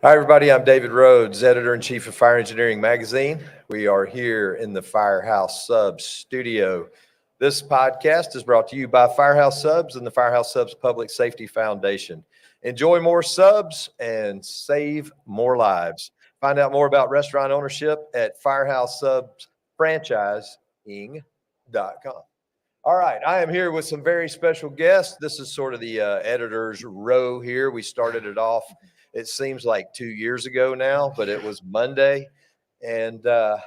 Hi, everybody. I'm David Rhodes, editor-in-chief of Fire Engineering Magazine. We are here in the Firehouse Subs studio. This podcast is brought to you by Firehouse Subs and the Firehouse Subs Public Safety Foundation. Enjoy more subs and save more lives. Find out more about restaurant ownership at firehousesubsfranchising.com. All right, I am here with some very special guests. This is sort of the editor's row here. We started it off, it seems like 2 years ago now, but it was Monday. And I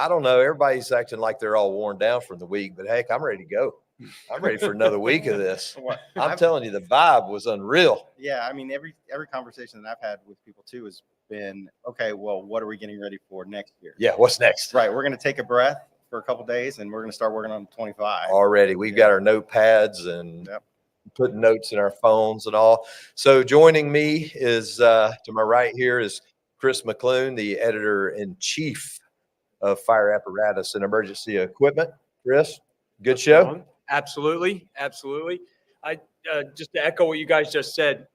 don't know, everybody's acting like they're all worn down from the week, but heck, I'm ready to go. I'm ready for another week of this. I'm telling you, the vibe was unreal. Yeah, I mean, every conversation that I've had with people too has been, okay, well, what are we getting ready for next year? Yeah, what's next? Right, we're going to take a breath for a couple of days, and we're going to start working on 25 already. We've got our notepads and putting notes in our phones and all. So joining me is to my right here is Mc Loone, the editor-in-chief of Fire Apparatus and Emergency Equipment. Chris, good show. Absolutely. I just to echo what you guys just said,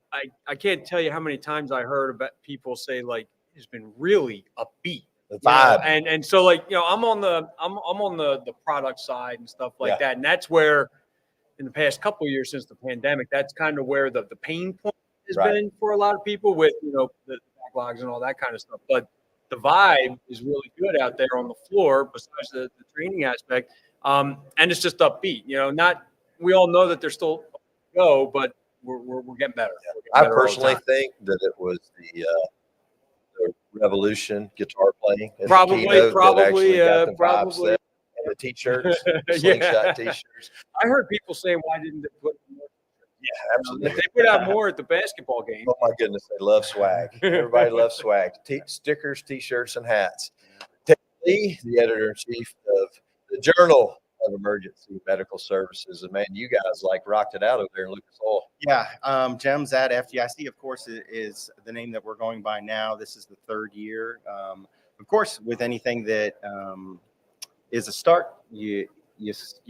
I can't tell you how many times I heard about people say, like, it's been really upbeat. The vibe. And so, like, I'm on the product side and stuff like that. And that's where in the past couple of years since the pandemic, that's kind of where the pain point has been for a lot of people with, the backlogs and all that kind of stuff. But the vibe is really good out there on the floor besides the training aspect. And it's just upbeat, we all know that there's still go, but we're getting better. I personally think that it was the Revolution guitar playing. Probably. And the t-shirts, slingshot t-shirts. I heard people saying, why didn't they put more? Yeah, absolutely. They put out more at the basketball game. Oh my goodness, they love swag. Everybody loves swag. Stickers, t-shirts, and hats. Ted Lee, the editor-in-chief of the Journal of Emergency Medical Services, and man, you guys rocked it out over there in Lucas Oil. Yeah, GEMS at FDIC, of course, is the name that we're going by now. This is the third year. Of course, with anything that is a start, you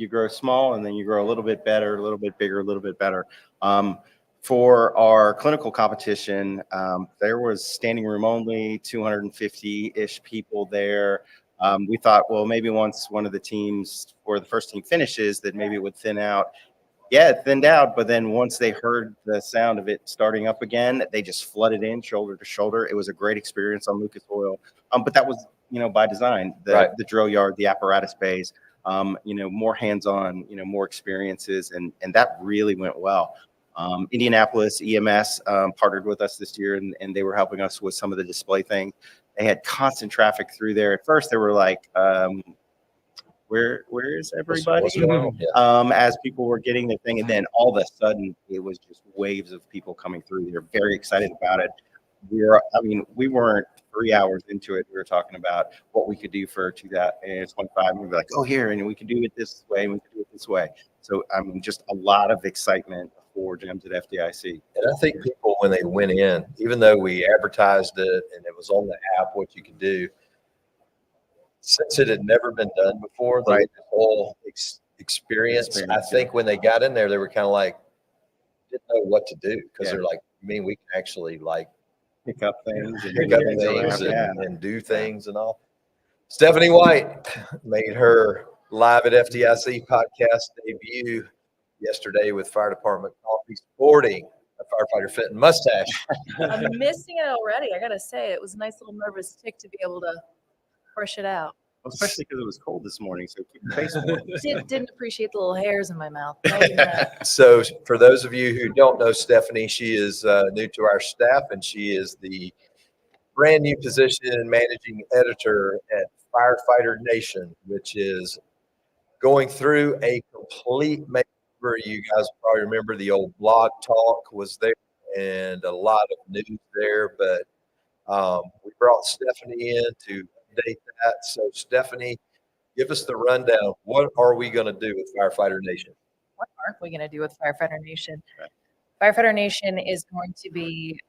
grow small and then you grow a little bit better, a little bit bigger, a little bit better. For our clinical competition, there was standing room only, 250-ish people there. We thought, well, maybe once one of the teams or the first team finishes, that maybe it would thin out. Yeah, it thinned out, but then once they heard the sound of it starting up again, they just flooded in shoulder to shoulder. It was a great experience on Lucas Oil. But that was, by design, the drill yard, the apparatus bays, more hands-on, more experiences, and that really went well. Indianapolis EMS partnered with us this year, and they were helping us with some of the display things. They had constant traffic through there. At first, they were like, where is everybody? As people were getting their thing. And then all of a sudden, it was just waves of people coming through. They're very excited about it. We weren't 3 hours into it. We were talking about what we could do for 2025. And we were like, oh, here, and we could do it this way, and we could do it this way. So, just a lot of excitement for GEMS at FDIC. And I think people, when they went in, even though we advertised it and it was on the app what you could do, since it had never been done before, the whole experience, I think when they got in there, they were kind of like, didn't know what to do, because they're like, we can actually pick up things and do things and all. Stephanie White made her live at FDIC podcast debut yesterday with Fire Department Coffee, sporting a firefighter Fenton mustache. I'm missing it already. I gotta say, it was a nice little nervous tick to be able to brush it out. Well, especially because it was cold this morning, so keep your face warm. Didn't appreciate the little hairs in my mouth. So for those of you who don't know Stephanie, she is new to our staff, and she is the brand new position managing editor at Firefighter Nation, which is going through a complete makeover. You guys probably remember the old Blog Talk was there and a lot of news there, but we brought Stephanie in to update that. So Stephanie, give us the rundown. What are we going to do with Firefighter Nation? What aren't we going to do with Firefighter Nation? Firefighter Nation is going to be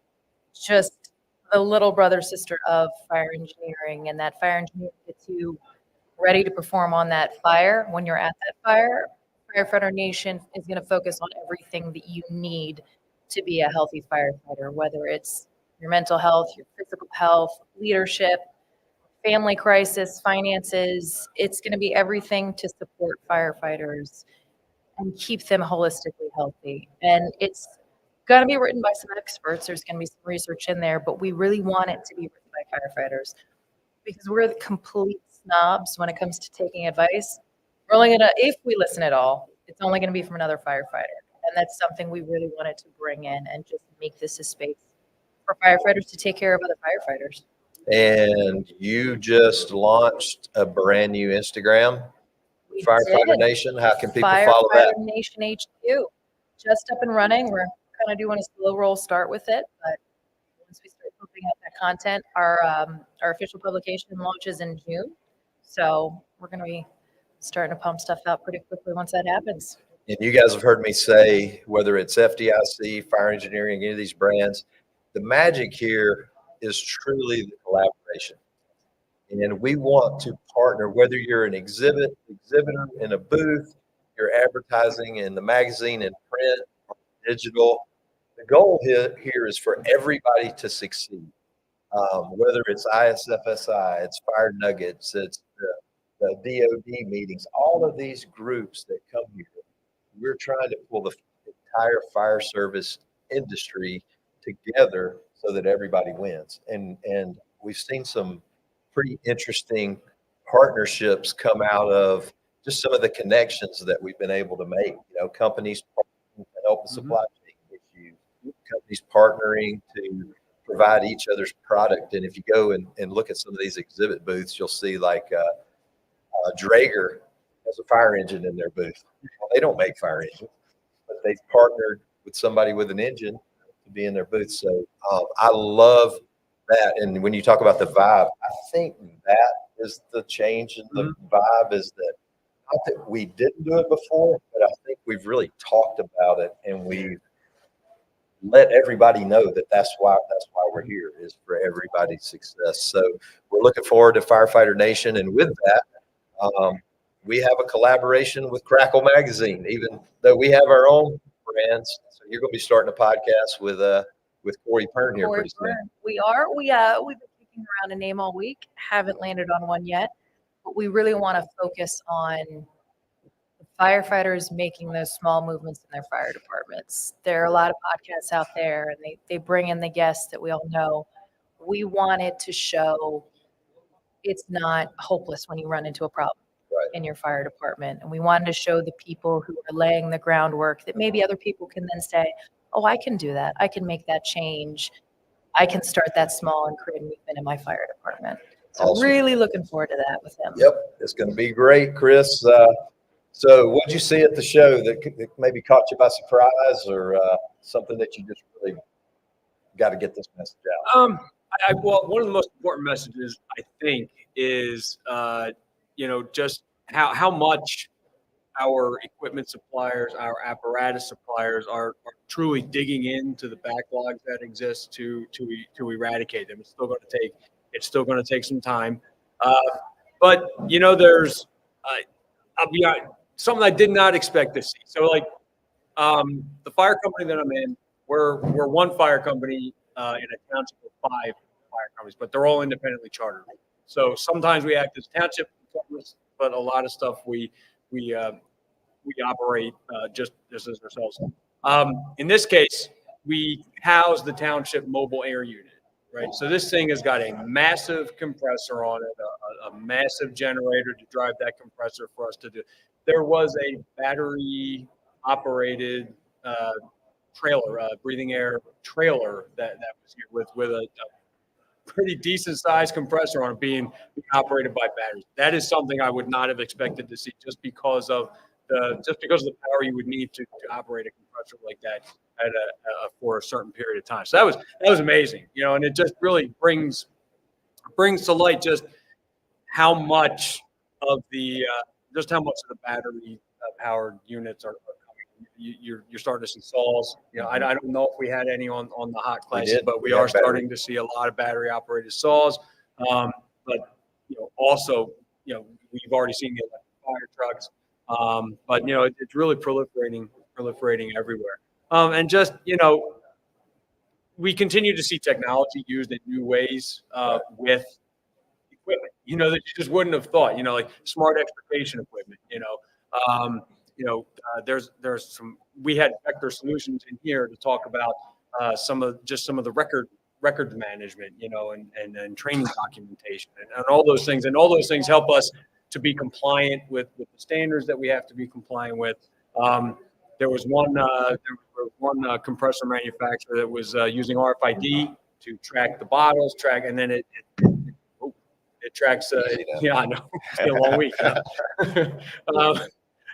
just the little brother, sister of fire engineering, and that fire engineer gets you ready to perform on that fire. When you're at that fire, Firefighter Nation is going to focus on everything that you need to be a healthy firefighter, whether it's your mental health, your physical health, leadership, family crisis, finances. It's going to be everything to support firefighters and keep them holistically healthy. And it's going to be written by some experts. There's going to be some research in there, but we really want it to be written by firefighters because we're the complete snobs when it comes to taking advice. We're only going to, if we listen at all, it's only going to be from another firefighter. And that's something we really wanted to bring in and just make this a space for firefighters to take care of other firefighters. And you just launched a brand new Instagram, We Firefighter did. Nation. How can people follow that? Firefighter Nation HQ, just up and running. We're kind of doing a slow roll start with it, but once we start pumping out that content, our official publication launches in June. So we're going to be starting to pump stuff out pretty quickly once that happens. And you guys have heard me say, whether it's FDIC, Fire Engineering, any of these brands, the magic here is truly the collaboration. And we want to partner, whether you're an exhibitor in a booth, you're advertising in the magazine and print or digital. The goal here is for everybody to succeed. Whether it's ISFSI, it's Fire Nuggets, it's the DOD meetings, all of these groups that come here, we're trying to pull the entire fire service industry together so that everybody wins. And we've seen some pretty interesting partnerships come out of just some of the connections that we've been able to make. You know, companies partnering to help the supply chain issues, companies partnering to provide each other's product. And if you go and look at some of these exhibit booths, you'll see like Draeger has a fire engine in their booth. Well, they don't make fire engines, but they've partnered with somebody with an engine to be in their booth. So I love that. And when you talk about the vibe, I think that is the change in the vibe, is that not that we didn't do it before, but I think we've really talked about it and we've let everybody know that that's why we're here, is for everybody's success. So we're looking forward to Firefighter Nation. And with that, we have a collaboration with Crackle Magazine, even though we have our own brands. So you're going to be starting a podcast with Corey Pern here pretty soon. We are. We've been kicking around a name all week. Haven't landed on one yet, but we really want to focus on the firefighters making those small movements in their fire departments. There are a lot of podcasts out there, and they bring in the guests that we all know. We wanted to show it's not hopeless when you run into a problem in your fire department. And we wanted to show the people who are laying the groundwork that maybe other people can then say, oh, I can do that. I can make that change. I can start that small and create a movement in my fire department. So Awesome. Really looking forward to that with him. Yep, it's going to be great, Chris. So what did you see at the show that maybe caught you by surprise, or something that you just really got to get this message out? Well, one of the most important messages, I think, is just how much our equipment suppliers, our apparatus suppliers are truly digging into the backlogs that exist to eradicate them. It's still going to take some time, but there's I'll be honest, something I did not expect to see. So like the fire company that I'm in, we're one fire company in a township of 5 fire companies, but they're all independently chartered. So sometimes we act as township companies, but a lot of stuff we operate just as ourselves. In this case, we house the township mobile air unit, right? So this thing has got a massive compressor on it, a massive generator to drive that compressor for us to do. There was a battery operated trailer, breathing air trailer that was here with a pretty decent sized compressor on it being operated by batteries. That is something I would not have expected to see, just because of the power you would need to operate a compressor like that for a certain period of time. So that was amazing, and it just really brings to light just how much of the battery powered units are coming. You're starting to see saws. I don't know if we had any on the hot classes, but we are starting to see a lot of battery operated saws. But also we've already seen the electric fire trucks. But it's really proliferating everywhere. And just we continue to see technology used in new ways with equipment, that you just wouldn't have thought, like smart extrication equipment, there's some, we had Vector Solutions in here to talk about some of the record management, and training documentation and all those things. And all those things help us to be compliant with the standards that we have to be compliant with. There was one compressor manufacturer that was using RFID to track the bottles, and then it tracks. Yeah, I know. It's been a long week.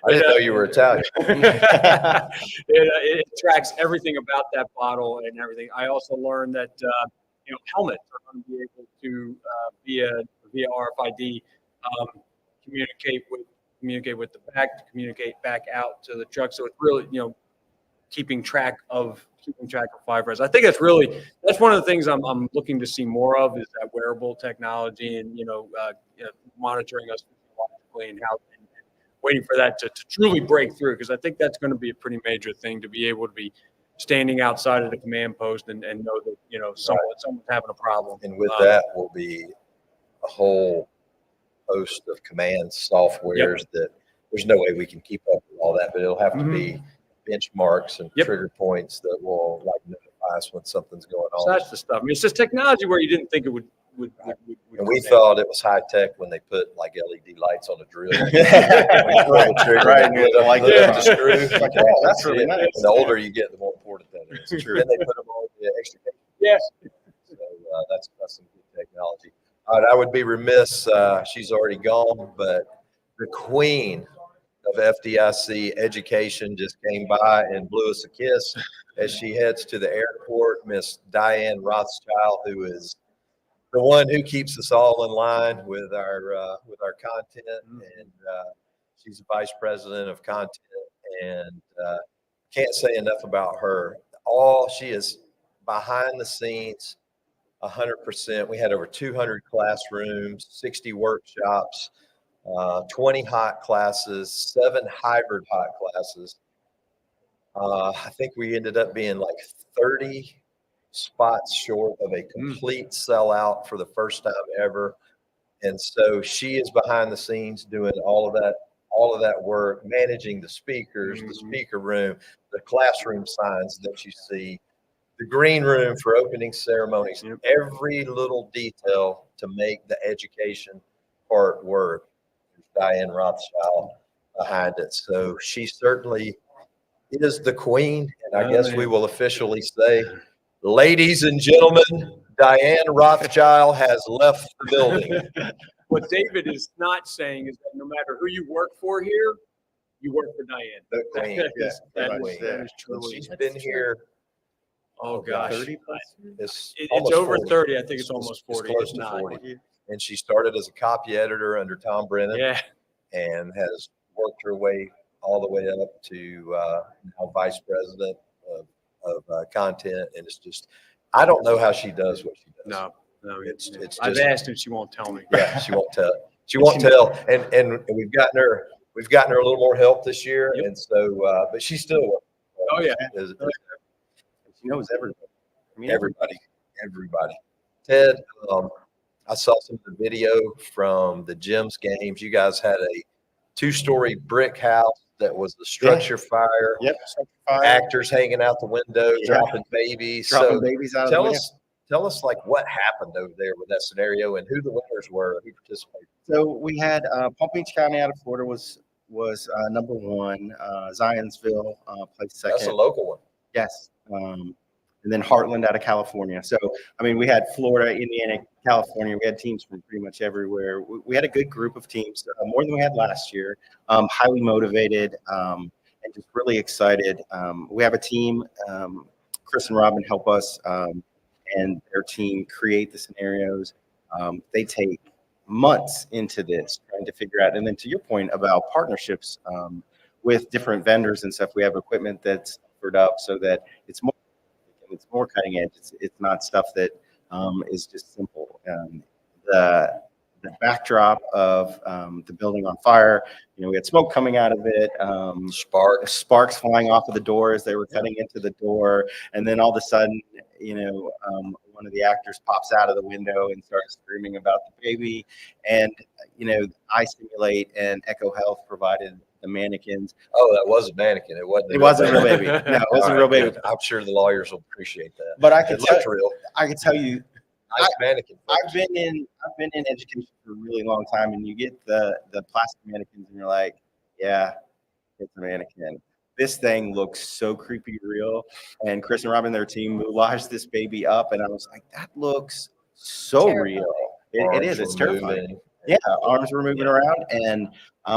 I didn't know you were Italian. It tracks everything about that bottle and everything. I also learned that helmets are going to be able to via RFID communicate with the back, to communicate back out to the truck. So it's really keeping track of fire res. I think that's one of the things I'm looking to see more of, is that wearable technology and monitoring us physiologically and how. Waiting for that to truly break through, because I think that's going to be a pretty major thing, to be able to be standing outside of the command post and know that someone's having a problem. And with that will be a whole host of command softwares that there's no way we can keep up with all that, but it'll have to be benchmarks and trigger points that will notify us when something's going on. So that's the stuff. I mean, it's just technology where you didn't think it would. And we thought it was high tech when they put LED lights on a drill. Right. The screw. That's really nice. And the older you get, the more important that is. True. Then they put them on the extra. Yes. So that's some good technology. All right, I would be remiss. She's already gone, but the queen of FDIC education just came by and blew us a kiss as she heads to the airport. Miss Diane Rothschild, who is the one who keeps us all in line with our content, and she's the vice president of content, and can't say enough about her. She is behind the scenes, 100%. We had over 200 classrooms, 60 workshops, 20 hot classes, 7 hybrid hot classes. I think we ended up being like 30 spots short of a complete sellout for the first time ever. And so she is behind the scenes doing all of that work, managing the speakers, the speaker room, the classroom signs that you see, the green room for opening ceremonies, every little detail to make the education part work. Diane Rothschild behind it. So she certainly is the queen. And I guess we will officially say, ladies and gentlemen, Diane Rothschild has left the building. What David is not saying is that no matter who you work for here, you work for Diane. The queen. That is truly. She's been here. Oh gosh, 30 plus? It's over 40. 30. I think it's almost 40. It's close to 40. And she started as a copy editor under Tom Brennan. Yeah. And has worked her way all the way up to now vice president of content. And it's just, I don't know how she does what she does. No, it's just, I've asked and she won't tell me. Yeah, she won't tell. She won't tell. And we've gotten her a little more help this year. And so, but she's still. Oh yeah. She knows everybody. I mean, everybody. Ted, I saw some of the video from the Gems games. You guys had a 2-story brick house that was the structure fire. Yep. Actors hanging out the window, dropping babies. Dropping babies out. Tell us like what happened over there with that scenario and who the winners were, who participated. So we had Palm Beach County out of Florida was number 1. Zionsville placed second. That's a local one. Yes. And then Heartland out of California. So, I mean, we had Florida, Indiana, California. We had teams from pretty much everywhere. We had a good group of teams, more than we had last year. Highly motivated and just really excited. We have a team. Chris and Robin help us and their team create the scenarios. They take months into this, trying to figure out. And then to your point about partnerships with different vendors and stuff, we have equipment that's offered up so that it's more cutting edge. It's not stuff that is just simple. the backdrop of the building on fire. We had smoke coming out of it, sparks flying off of the door as they were cutting into the door, and then all of a sudden, one of the actors pops out of the window and starts screaming about the baby. And I Simulate and Echo Health provided the mannequins. Oh, that was a mannequin. It wasn't. It wasn't a real baby. No, it wasn't a real baby. Good. I'm sure the lawyers will appreciate that. But It looked real. I can tell you, Nice mannequin. I've been in education for a really long time, and you get the plastic mannequins, and you're like, yeah, it's a mannequin. This thing looks so creepy real. And Chris and Robin, their team, moulaged this baby up, and I was like, that looks so Terrifying. real. It is. It's terrifying. Yeah, arms were moving around, and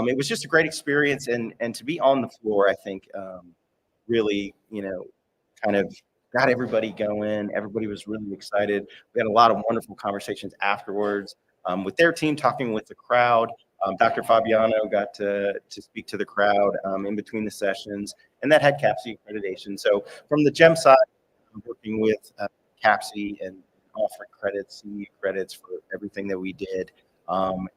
it was just a great experience. And to be on the floor, I think, really, kind of got everybody going. Everybody was really excited. We had a lot of wonderful conversations afterwards with their team, talking with the crowd. Dr. Fabiano got to speak to the crowd in between the sessions, and that had CAPSI accreditation. So from the GEM side, I'm working with CAPSI and offering credits, CE credits for everything that we did.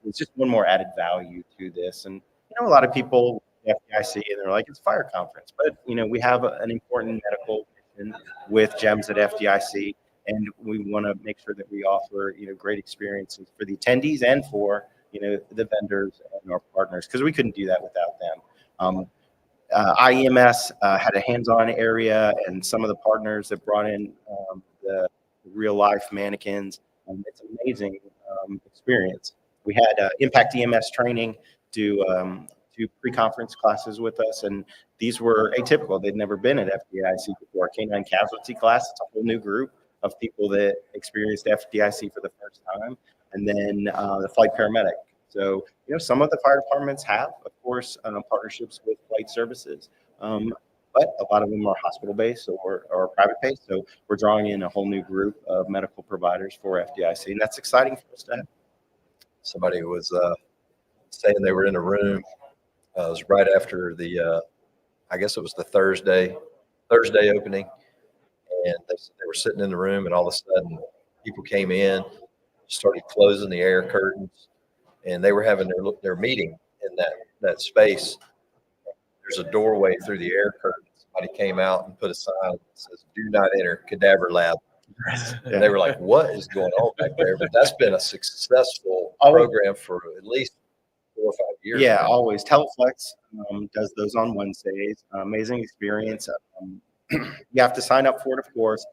It's just one more added value to this. And a lot of people FDIC and they're like, it's fire conference, but we have an important medical mission with GEMS at FDIC, and we want to make sure that we offer great experiences for the attendees and for the vendors and our partners, because we couldn't do that without them. IEMS had a hands-on area, and some of the partners that brought in the real-life mannequins. It's an amazing experience. We had Impact EMS training do pre-conference classes with us, and these were atypical. They'd never been at FDIC before. Canine casualty class, it's a whole new group of people that experienced FDIC for the first time. And then the flight paramedic. So, some of the fire departments have, of course, partnerships with flight services, but a lot of them are hospital-based or private-based. So we're drawing in a whole new group of medical providers for FDIC, and that's exciting for us to have. Somebody was saying they were in a room. It was right after the, I guess it was the Thursday opening, and they were sitting in the room, and all of a sudden people came in, started closing the air curtains, and they were having their meeting in that space. There's a doorway through the air curtain. Somebody came out and put a sign that says, "Do not enter cadaver lab." And they were like, what is going on back there? But that's been a successful program for at least 4 or 5 years. Yeah, now. always. Teleflex does those on Wednesdays. Amazing experience. You have to sign up for it, of course.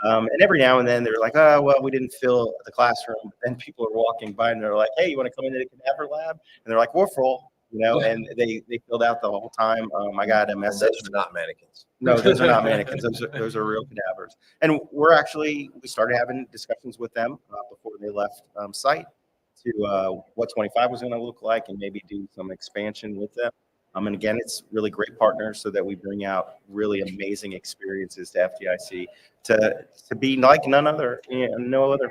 And every now and then they're like, oh, well, we didn't fill the classroom. But then people are walking by and they're like, hey, you want to come into the cadaver lab? And they're like, we're full, and they filled out the whole time. I got a message. Those are not mannequins. No, those are not mannequins. Those are real cadavers. And we started having discussions with them before they left site to what 25 was going to look like, and maybe do some expansion with them. And again, it's really great partners so that we bring out really amazing experiences to FDIC to be like no other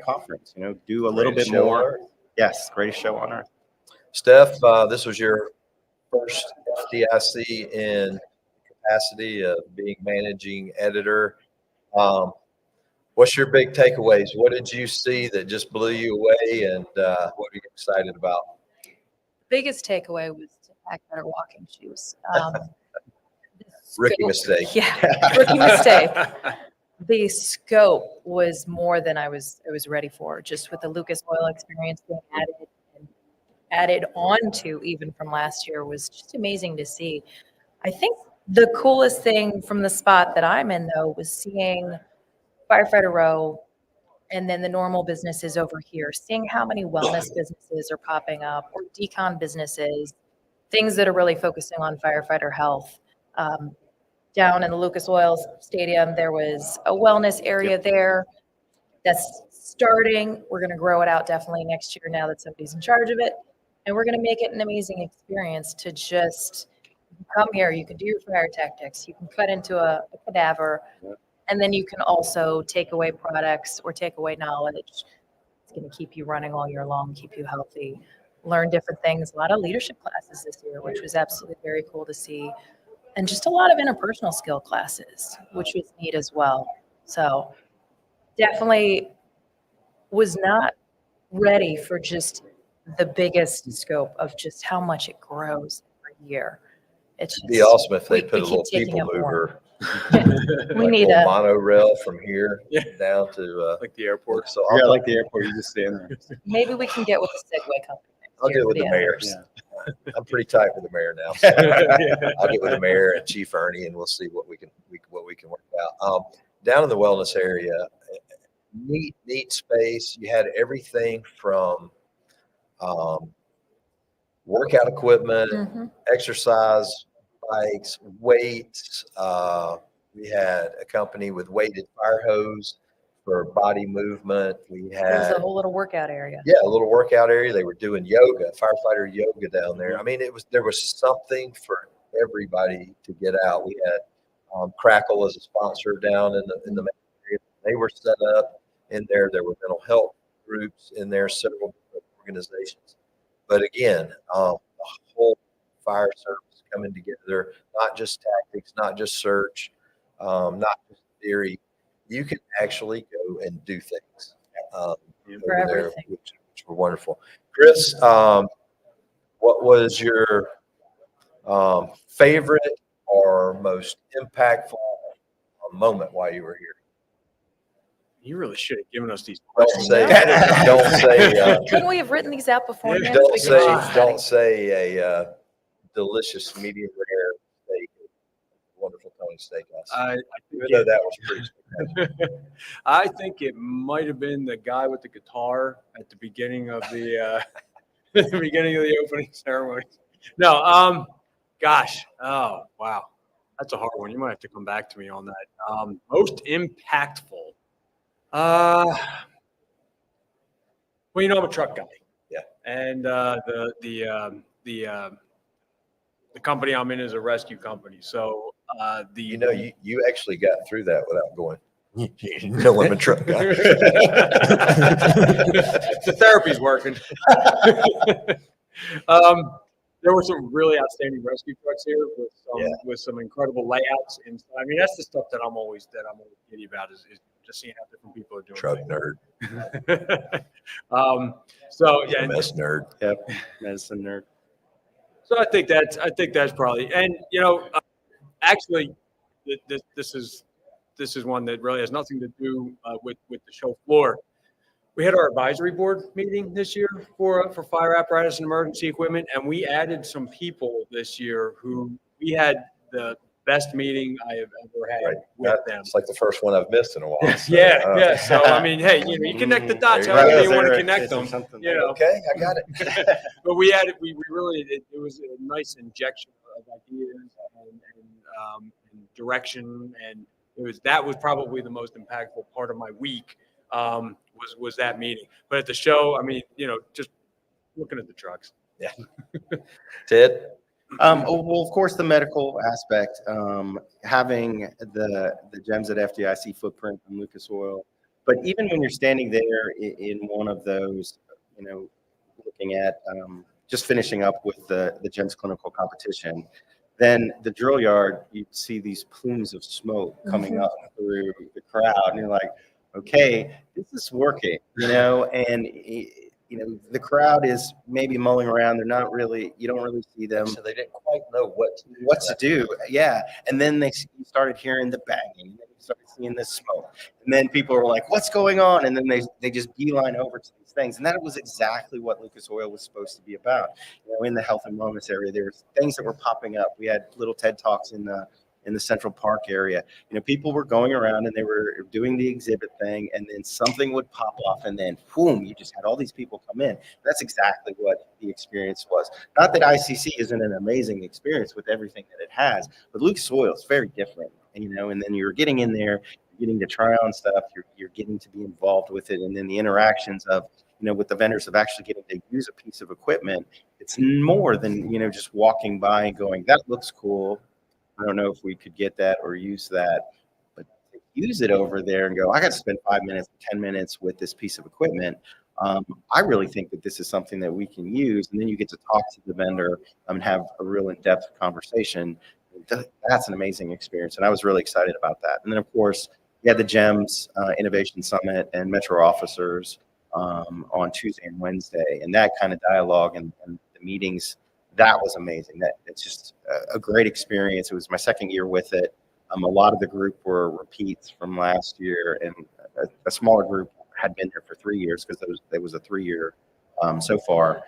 conference, do a little bit more. Yes, greatest show on earth. Steph, this was your first FDIC in capacity of being managing editor. What's your big takeaways? What did you see that just blew you away, and what are you excited about? Biggest takeaway was to pack better walking shoes. Rookie mistake. Yeah, rookie mistake. The scope was more than I was ready for, just with the Lucas Oil experience being added on to even from last year was just amazing to see. I think the coolest thing from the spot that I'm in, though, was seeing Firefighter Row and then the normal businesses over here, seeing how many wellness businesses are popping up, or decon businesses, things that are really focusing on firefighter health. Down in the Lucas Oil Stadium, there was a wellness area there that's starting. We're going to grow it out definitely next year now that somebody's in charge of it. And we're going to make it an amazing experience to just come here. You can do your fire tactics. You can cut into a cadaver. And then you can also take away products or take away knowledge. It's going to keep you running all year long, keep you healthy, learn different things. A lot of leadership classes this year, which was absolutely very cool to see. And just a lot of interpersonal skill classes, which was neat as well. So definitely was not ready for just the biggest scope of just how much it grows every year. It's It'd be just- awesome if they we put a keep little taking people up more. mover, We like need a little a, monorail from here Yeah. down to, Like the airport. so Yeah, I'll, like the airport, you just stand there. maybe we can get with the Segway company. next I'll year get with for the mayors. Yeah. I'm pretty tight with the mayor now. So I'll get with the mayor and Chief Ernie, and we'll see what we can work out. Down in the wellness area, neat space. You had everything from workout equipment, Mhm. exercise bikes, weights. We had a company with weighted fire hose for body movement. We There's a had whole little workout area. a little workout area. They were doing yoga, firefighter yoga down there. I mean, there was something for everybody to get out. We had Crackle as a sponsor down in the area. They were set up in there. There were mental health groups in there, several different organizations. But again, the whole fire service coming together, not just tactics, not just search, not just theory. You can actually go and do things For over there, everything. which were wonderful. Chris, what was your favorite or most impactful moment while you were here? You really should have given us these Don't questions. say, ahead of time. don't say, Couldn't we have written these out beforehand? so don't we could say, choose don't settings? say a delicious medium rare steak, wonderful Tony Steakhouse. I Even think though that was pretty spectacular. I think it might have been the guy with the guitar at the beginning of the at the beginning of the opening ceremony. No, gosh, oh wow, that's a hard one. You might have to come back to me on that. Most impactful. Well, you know, I'm a truck guy. Yeah. And the company I'm in is a rescue company. So You know, you actually got through that without going, you know, I'm a truck guy. the therapy's working. There were some really outstanding rescue trucks here with some incredible layouts. And I mean, that's the stuff that I'm always giddy about is just seeing how different people are doing Truck things. nerd, So yeah, MS nerd. Yep, medicine nerd. so I think that's probably, and you know, actually, this is one that really has nothing to do with the show floor. We had our advisory board meeting this year for fire apparatus and emergency equipment, and we added some people this year who we had the best meeting I have ever had Right. with them. It's like the first one I've missed in a while. So, Yeah. So I mean, hey, you connect the dots There you however go. you want to There connect is them. something You there. know, Okay, I got it. but we really it was a nice injection of ideas and direction, and that was probably the most impactful part of my week. Was that meeting. But at the show, I mean, you know, just looking at the trucks. Yeah. Ted? Well, of course, the medical aspect, having the gems at FDIC footprint on Lucas Oil. But even when you're standing there in one of those, you know, looking at just finishing up with the gems clinical competition, then the drill yard, you see these plumes of smoke coming up through the crowd, and you're like, okay, this is working, you know, and you know, the crowd is maybe mulling around. They're not really, you don't really see them. So they didn't quite know what to do. Yeah. And then you started hearing the banging, and then you started seeing the smoke. And then people were like, what's going on? And then they just beeline over to these things. And that was exactly what Lucas Oil was supposed to be about. You know, in the health and wellness area, there were things that were popping up. We had little TED Talks in the Central Park area. You know, people were going around and they were doing the exhibit thing, and then something would pop off, and then boom, you just had all these people come in. That's exactly what the experience was. Not that ICC isn't an amazing experience with everything that it has, but Lucas Oil is very different. And, you know, and then you're getting in there, you're getting to try on stuff, you're getting to be involved with it, and then the interactions of, you know, with the vendors of actually getting to use a piece of equipment. It's more than, you know, just walking by and going, that looks cool. I don't know if we could get that or use that, but to use it over there and go, I got to spend 5 minutes, 10 minutes with this piece of equipment. I really think that this is something that we can use. And then you get to talk to the vendor and have a real in-depth conversation. That's an amazing experience. And I was really excited about that. And then, of course, we had the GEMS Innovation Summit and Metro officers on Tuesday and Wednesday, and that kind of dialogue and the meetings, that was amazing. It's just a great experience. It was my second year with it. A lot of the group were repeats from last year, and a smaller group had been here for 3 years because there was a 3-year so far.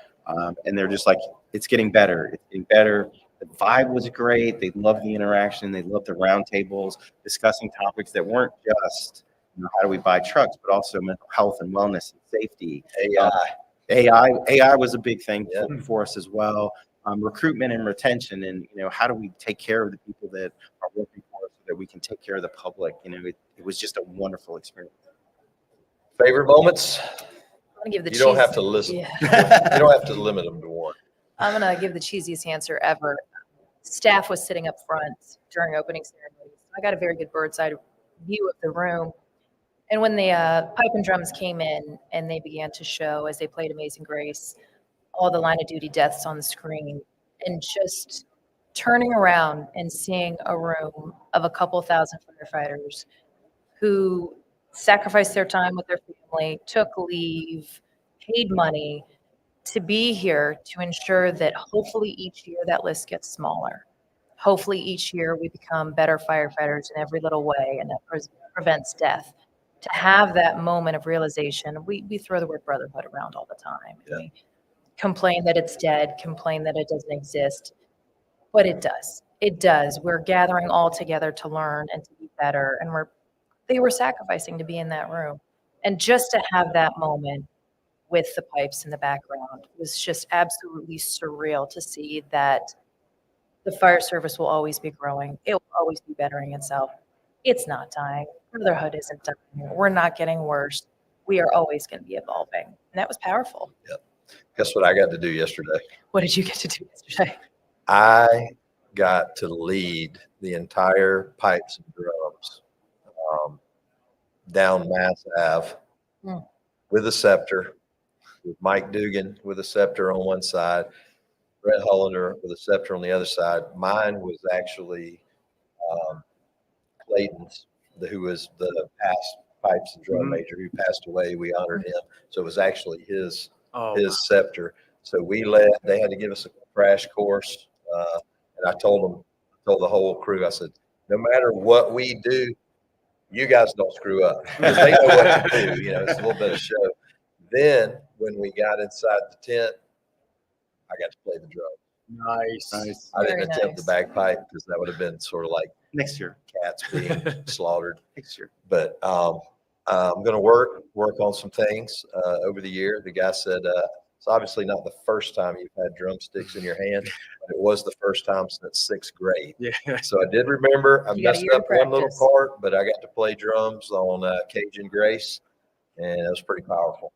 And they're just like, it's getting better. It's getting better. The vibe was great. They loved the interaction. They loved the roundtables, discussing topics that weren't just, how do we buy trucks, but also mental health and wellness and safety. AI was a big thing for us as well. Recruitment and retention, and how do we take care of the people that are working for us so that we can take care of the public. It was just a wonderful experience. Favorite moments? I'm gonna give the You don't have to listen. Yeah. You don't have to limit them to one. I'm gonna give the cheesiest answer ever. Staff was sitting up front during opening ceremonies. I got a very good bird's eye view of the room. And when the pipe and drums came in and they began to show as they played Amazing Grace, all the line of duty deaths on the screen, and just turning around and seeing a room of a couple thousand firefighters who sacrificed their time with their family, took leave, paid money to be here to ensure that hopefully each year that list gets smaller. Hopefully each year we become better firefighters in every little way, and that prevents death. To have that moment of realization, we throw the word brotherhood around all the time. Yeah. We complain that it's dead, complain that it doesn't exist, but it does. It does. We're gathering all together to learn and to be better, and they were sacrificing to be in that room. And just to have that moment with the pipes in the background was just absolutely surreal to see that the fire service will always be growing. It will always be bettering itself. It's not dying. Brotherhood isn't dying. We're not getting worse. We are always going to be evolving. And that was powerful. Yep. Guess what I got to do yesterday? What did you get to do yesterday? I got to lead the entire pipes and drums down Mass Ave with a scepter, with Mike Dugan with a scepter on one side, Brett Hollander with a scepter on the other side. Mine was actually Clayton's, who was the past pipes and drum major who passed away. We honored him. So it was actually his scepter. So they had to give us a crash course. And I told the whole crew, I said, no matter what we do, you guys don't screw up, because they know what to do. It's a little bit of show. Then when we got inside the tent, I got to play the drum. Nice. I didn't Very attempt nice. the bagpipe because that would have been sort of like Next year. cats being slaughtered. Next year. But I'm going to work on some things over the year. The guy said, it's obviously not the first time you've had drumsticks in your hand, but it was the first time since 6th grade. Yeah. So I did remember. I You got a messed year to up one little practice. part, but I got to play drums on Cajun Grace, and it was pretty powerful.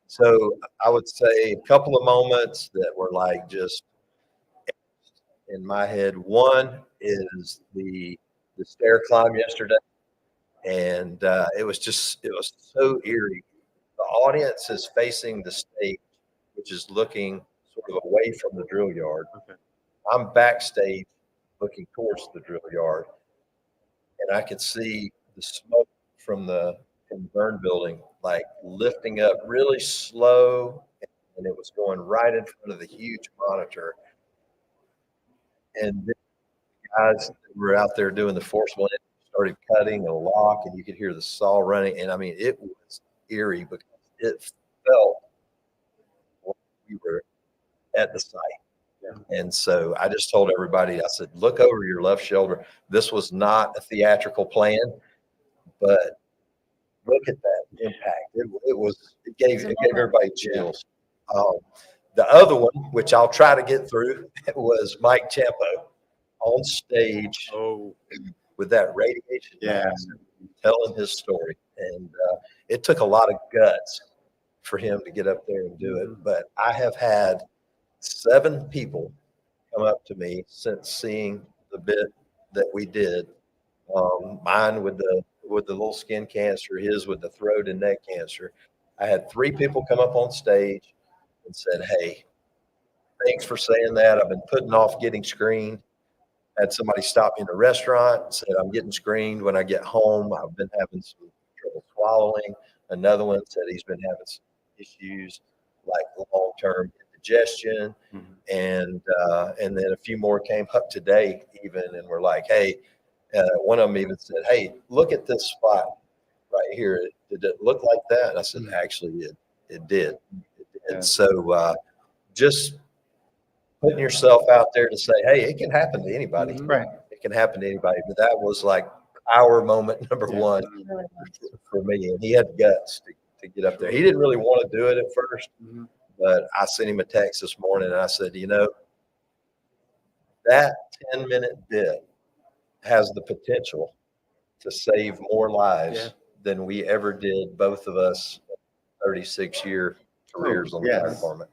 So I would say a couple of moments that were like just in my head. One is the stair climb yesterday, and it was so eerie. The audience is facing the stage, which is looking sort of away from the drill yard. Okay. I'm backstage looking towards the drill yard, and I could see the smoke from the burn building like lifting up really slow, and it was going right in front of the huge monitor. And then the guys that were out there doing the forcible started cutting a lock, and you could hear the saw running. And I mean, it was eerie because it felt like we were at the site. Yeah. And so I just told everybody, I said, look over your left shoulder. This was not a theatrical plan, but look at that impact. It gave everybody chills. The other one, which I'll try to get through, was Mike Champo on stage with that radiation mask, telling his story. And it took a lot of guts for him to get up there and do it. But I have had 7 people come up to me since seeing the bit that we did. Mine with the little skin cancer, his with the throat and neck cancer. I had 3 people come up on stage and said, hey, thanks for saying that. I've been putting off getting screened. Had somebody stop me in a restaurant and said, I'm getting screened when I get home. I've been having some trouble swallowing. Another one said he's been having some issues like long-term indigestion. And then a few more came up today even, and we're like, hey, one of them even said, hey, look at this spot right here. Did it look like that? And I said, actually, it did. Yeah. So just putting yourself out there to say, hey, it can happen to anybody. Right. It can happen to anybody. But that was like our moment number one for me. And he had guts to get up there. He didn't really want to do it at first, but I sent him a text this morning and I said, you know, that 10-minute bit has the potential to save more lives than we ever did, both of us, 36-year careers on the fire department.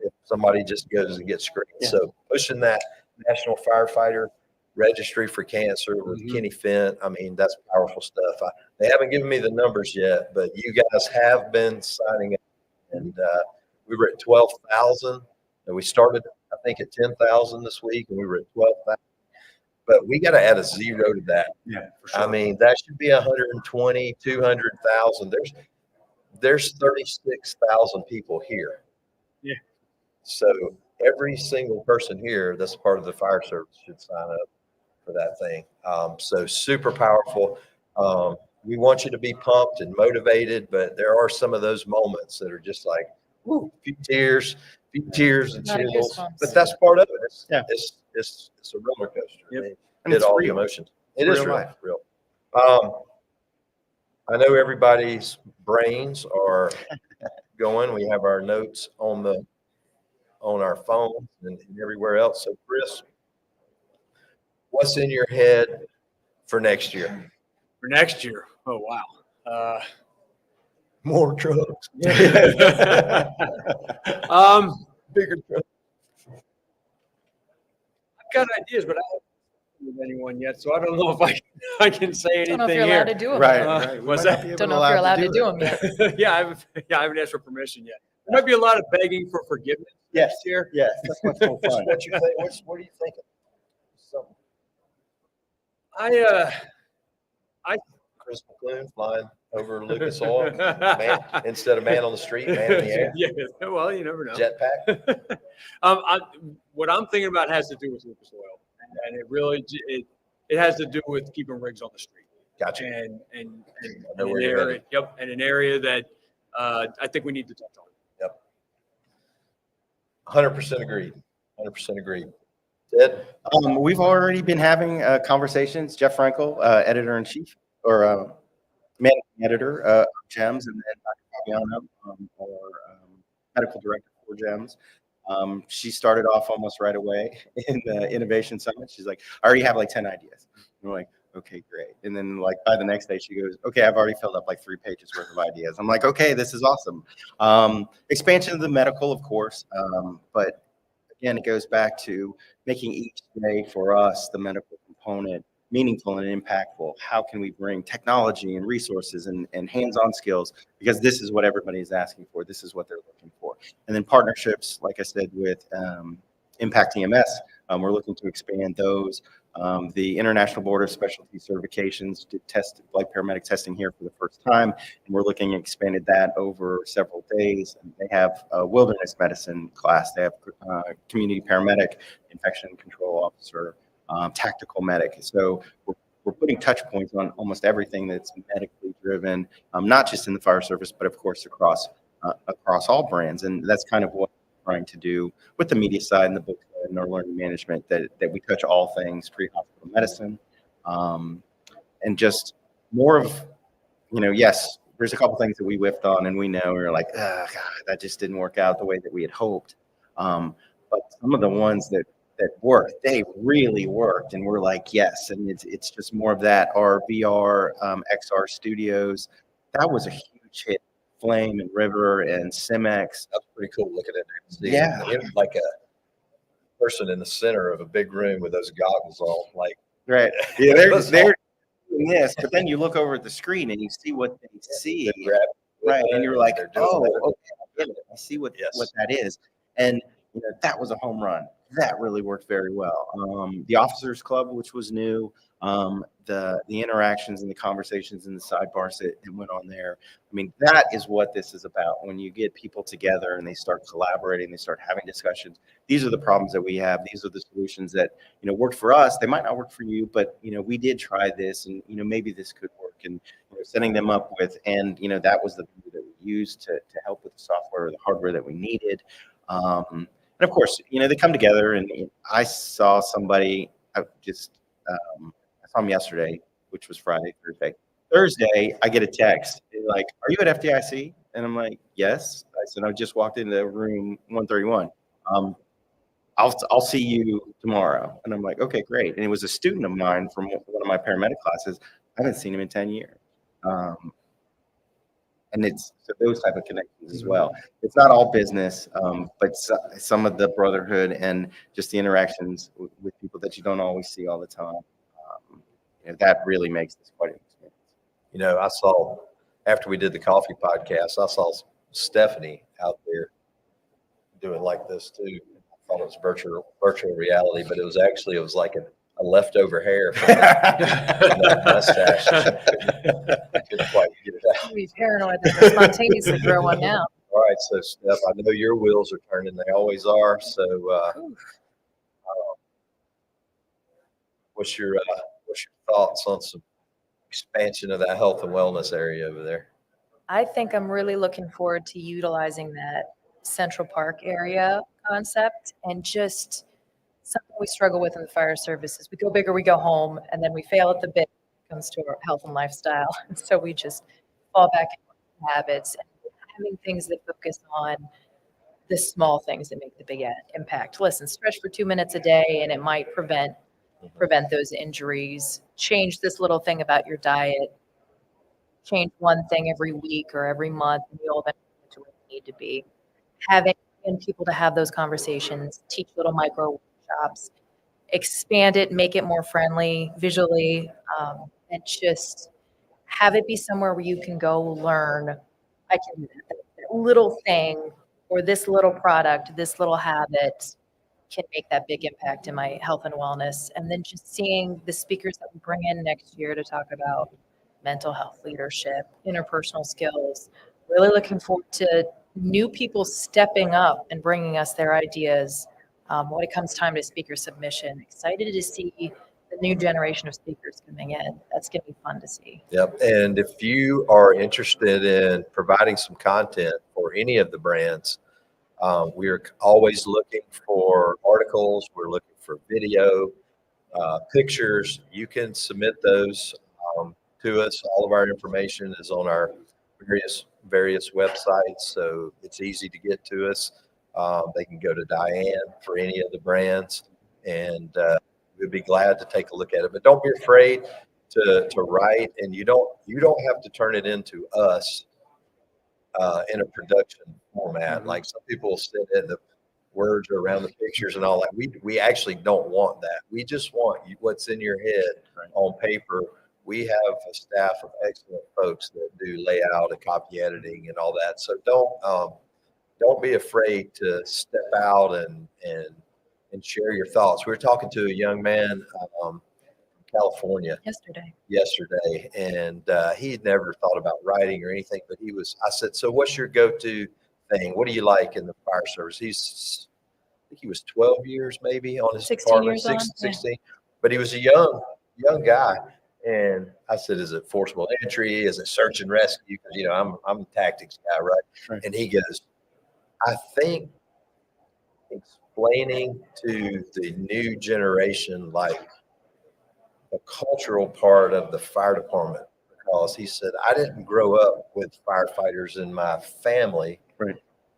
If somebody just goes and gets screened. So pushing that National Firefighter Registry for Cancer with Kenny Fent, I mean, that's powerful stuff. They haven't given me the numbers yet, but you guys have been signing up. And we were at 12,000. And we started, I think, at 10,000 this week, and we were at 12,000. But we got to add a zero to that. Yeah, for sure. I mean, that should be 120, 200,000. There's 36,000 people here. Yeah. So every single person here that's part of the fire service should sign up for that thing. So super powerful. We want you to be pumped and motivated, but there are some of those moments that are just like, woo, a few tears and chills. But that's part of it. It's a roller coaster. Yep. And it's all the real. emotions. It is real. Life. Real. I know everybody's brains are going. We have our notes on our phone and everywhere else. So, Chris, what's in your head for next year? For next year? Oh, wow. More trucks. Bigger trucks. I've got ideas, but I haven't with anyone yet, so I don't know if I can say anything Don't know if you're here. allowed to do them. Right. What's that? Don't know if you're allowed to do them yet. Yeah, I haven't asked for permission yet. There might be a lot of begging for forgiveness next year. Yes, that's what's so fun. What you think? What are you thinking? Something. Chris Mc Loone flying over Lucas Oil instead of man on the street, man in the air. Yeah, well, you never know. Jetpack. What I'm thinking about has to do with Lucas Oil, and it really it has to do with keeping rigs on the street. Gotcha. And know where you're area, and an area that I think we need to touch on. 100% agreed. 100% agreed. Ted? We've already been having conversations. Jeff Frankel, editor-in-chief, or managing editor of GEMS, and then Dr. Fabiano, medical director for GEMS. She started off almost right away in the Innovation Summit. She's like, I already have like 10 ideas. And we're like, okay, great. And then like by the next day, she goes, okay, I've already filled up like 3 pages worth of ideas. I'm like, okay, this is awesome. Expansion of the medical, of course. But again, it goes back to making each day for us, the medical component, meaningful and impactful. How can we bring technology and resources and hands-on skills? Because this is what everybody is asking for. This is what they're looking for. And then partnerships, like I said, with Impact EMS, we're looking to expand those. The International Board of Specialty Certifications did test like paramedic testing here for the first time, and we're looking at expanded that over several days. And they have a wilderness medicine class. They have community paramedic, infection control officer, tactical medic. So we're putting touch points on almost everything that's medically driven, not just in the fire service, but of course across all brands. And that's kind of what we're trying to do with the media side and the book and our learning management, that we touch all things pre-hospital medicine, and just more of, yes, there's a couple things that we whiffed on and we know we're like, oh, God, that just didn't work out the way that we had hoped. But some of the ones that worked, they really worked, and we're like, yes. And it's just more of that. Our VR, XR studios, that was a huge hit. Flame and River and Cimex. That's pretty cool looking at it. Yeah. It was like a person in the center of a big room with those goggles on, like, right. Yeah, they're doing this, but then you look over at the screen and you see what they see. Right. And you're like, oh, okay, I get it. I see what that is. And that was a home run. That really worked very well. The Officers Club, which was new, The interactions and the conversations and the sidebars that went on there. I mean, that is what this is about. When you get people together and they start collaborating, they start having discussions. These are the problems that we have. These are the solutions that, worked for us. They might not work for you, but, we did try this, and, maybe this could work. And setting them up with, and, that was the view that we used to help with the software or the hardware that we needed. And of course, they come together, and I saw somebody, I saw him yesterday, which was Friday, Thursday, I get a text like, "Are you at FDIC?" And I'm like, "Yes." I said, "I just walked into room 131. I'll see you tomorrow." And I'm like, "Okay, great." And it was a student of mine from one of my paramedic classes. I haven't seen him in 10 years. And it's so those type of connections as well. It's not all business, but some of the brotherhood and just the interactions with people that you don't always see all the time. That really makes this quite an experience. I saw, after we did the coffee podcast, I saw Stephanie out there doing like this too. I thought it was virtual reality, but it was like a leftover hair from that mustache. I couldn't quite get it out. I'd be paranoid that they'll spontaneously grow one now. All right, so Steph, I know your wheels are turning. They always are. So what's your thoughts on some expansion of that health and wellness area over there? I think I'm really looking forward to utilizing that Central Park area concept, and just something we struggle with in the fire services. We go big or we go home, and then we fail at the bit when it comes to our health and lifestyle. And so we just fall back into habits, and having things that focus on the small things that make the big impact. Listen, stretch for 2 minutes a day, and it might prevent those injuries. Change this little thing about your diet. Change one thing every week or every month, and you'll eventually get to where you need to be. Having people to have those conversations, teach little micro workshops, expand it, make it more friendly visually, and just have it be somewhere where you can go learn. I can do that little thing, or this little product, this little habit can make that big impact in my health and wellness. And then just seeing the speakers that we bring in next year to talk about mental health leadership, interpersonal skills. Really looking forward to new people stepping up and bringing us their ideas when it comes time to speaker submission. Excited to see the new generation of speakers coming in. That's going to be fun to see. Yep. And if you are interested in providing some content for any of the brands, we're always looking for articles. We're looking for video, pictures. You can submit those to us. All of our information is on our various websites, so it's easy to get to us. They can go to Diane for any of the brands, and we'd be glad to take a look at it. But don't be afraid to write, and you don't have to turn it into us in a production format. Like some people send in the words around the pictures and all that. We actually don't want that. We just want what's in your head on paper. We have a staff of excellent folks that do layout and copy editing and all that. So don't be afraid to step out and share your thoughts. We were talking to a young man from California yesterday, and he had never thought about writing or anything, but I said, "So what's your go-to thing? What do you like in the fire service?" I think he was 12 years maybe on his 16 department, years on, 16, but he was a young guy. And I said, "Is it forcible entry? Is it search and rescue?" Because I'm a tactics guy, right? And he goes, "I think explaining to the new generation like the cultural part of the fire department," because he said, "I didn't grow up with firefighters in my family." Right.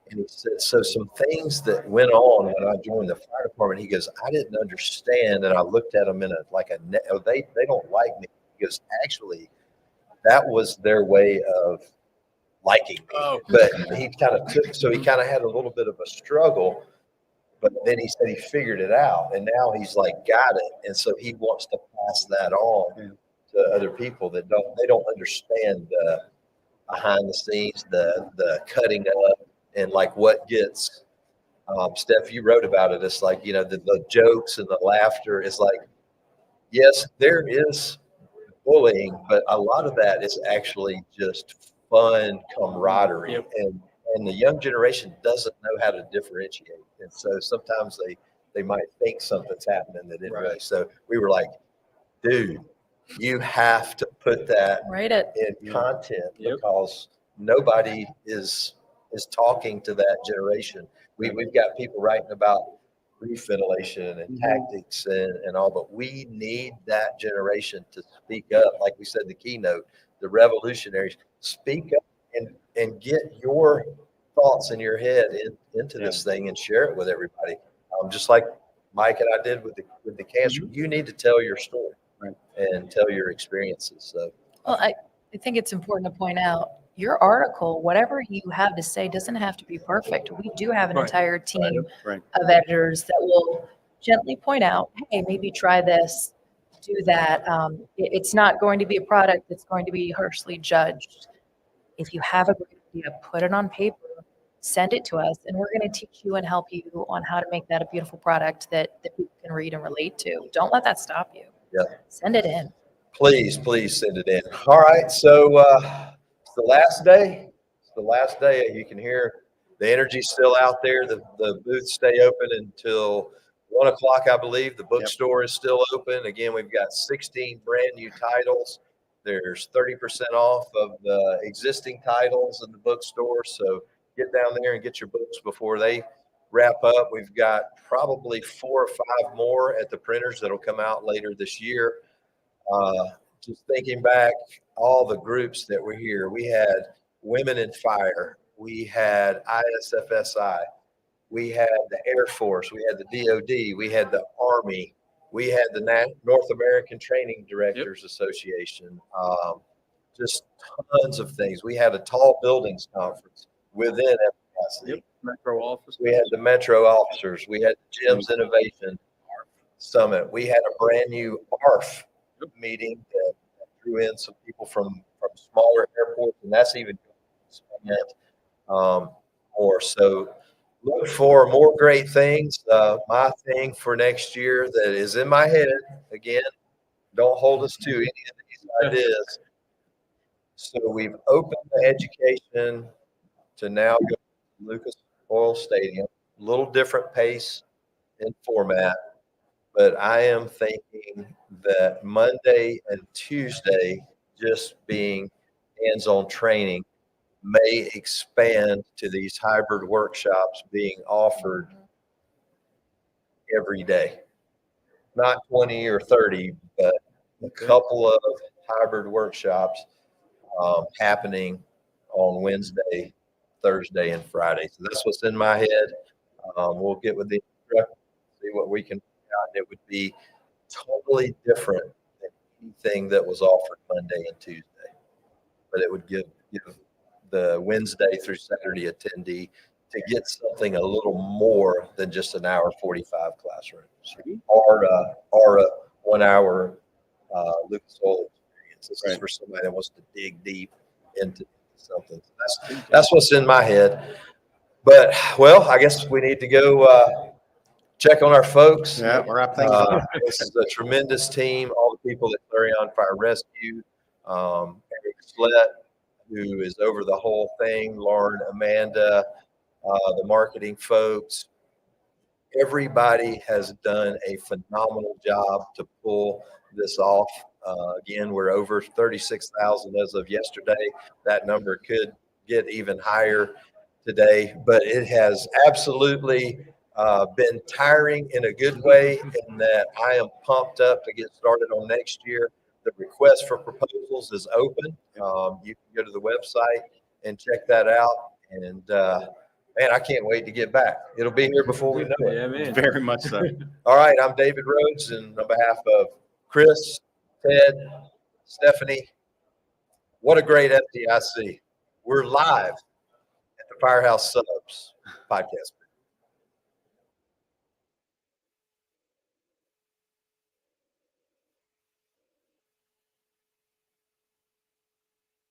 And he said, so some things that went on when I joined the fire department, he goes, "I didn't understand." And I looked at them they don't like me. He goes, "Actually, that was their way of liking me." Oh. But he kind of had a little bit of a struggle, but then he said he figured it out, and now he's like got it. And so he wants to pass that on to other people that don't understand the behind the scenes, the cutting up, and like what gets Steph, you wrote about it. It's like, the jokes and the laughter is like yes, there is bullying, but a lot of that is actually just fun camaraderie. Yep. And the young generation doesn't know how to differentiate. And so sometimes they might think something's happening that didn't really. Right. So we were like, dude, you have to put that Write it. in content Yep. because nobody is talking to that generation. We've got people writing about roof ventilation and tactics and all, but we need that generation to speak up. Like we said, the keynote, the revolutionaries, speak up and get your thoughts in your head into this thing and share it with everybody. Just like Mike and I did with the cancer, you need to tell your story and tell your experiences. So, Well, I think it's important to point out your article, whatever you have to say, doesn't have to be perfect. We do have an Right. entire team Right. of editors that will gently point out, hey, maybe try this, do that. It's not going to be a product that's going to be harshly judged. If you have a great idea, put it on paper, send it to us, and we're going to teach you and help you on how to make that a beautiful product that people can read and relate to. Don't let that stop you. Yeah. Send it in. please send it in. All right. So it's the last day. It's the last day. You can hear the energy still out there. The booths stay open until 1 o'clock, I believe. The bookstore is still open. Again, we've got 16 brand new titles. There's 30% off of the existing titles in the bookstore. So get down there and get your books before they wrap up. We've got probably 4 or 5 more at the printers that'll come out later this year. Just thinking back, all the groups that were here, we had Women in Fire, we had ISFSI, we had the Air Force, we had the DOD, we had the Army, we had the North American Training Directors Association, just tons of things. We had a tall buildings conference within FDIC. Yep. Metro office. We had the Metro officers. We had the Jim's Innovation Summit. We had a brand new ARF meeting that drew in some people from smaller airports, and that's even expand more. So look for more great things. My thing for next year that is in my head, again, don't hold us to any of these ideas. So we've opened the education to now go to Lucas Oil Stadium, a little different pace and format. But I am thinking that Monday and Tuesday, just being hands-on training, may expand to these hybrid workshops being offered every day. Not 20 or 30, but a couple of hybrid workshops happening on Wednesday, Thursday, and Friday. So that's what's in my head. We'll get with the instructor, see what we can. It would be totally different than anything that was offered Monday and Tuesday, but it would give the Wednesday through Saturday attendee to get something a little more than just an hour 45 classroom or a 1 hour Lucas Oil experience. This is for somebody that wants to dig deep into something. So that's what's in my head. But well, I guess we need to go check on our folks. Yeah, we're up. Thanks. This is a tremendous team. All the people at Clarion Fire Rescue, Eric Slett, who is over the whole thing, Lauren, Amanda, the marketing folks. Everybody has done a phenomenal job to pull this off. Again, we're over 36,000 as of yesterday. That number could get even higher today, but it has absolutely been tiring in a good way, in that I am pumped up to get started on next year. The request for proposals is open. You can go to the website and check that out. And man, I can't wait to get back. It'll be here before we know it. Yeah, man. Very much so. All right, I'm David Rhodes, and on behalf of Chris, Ted, Stephanie, what a great FDIC. We're live at the Firehouse Subs podcast.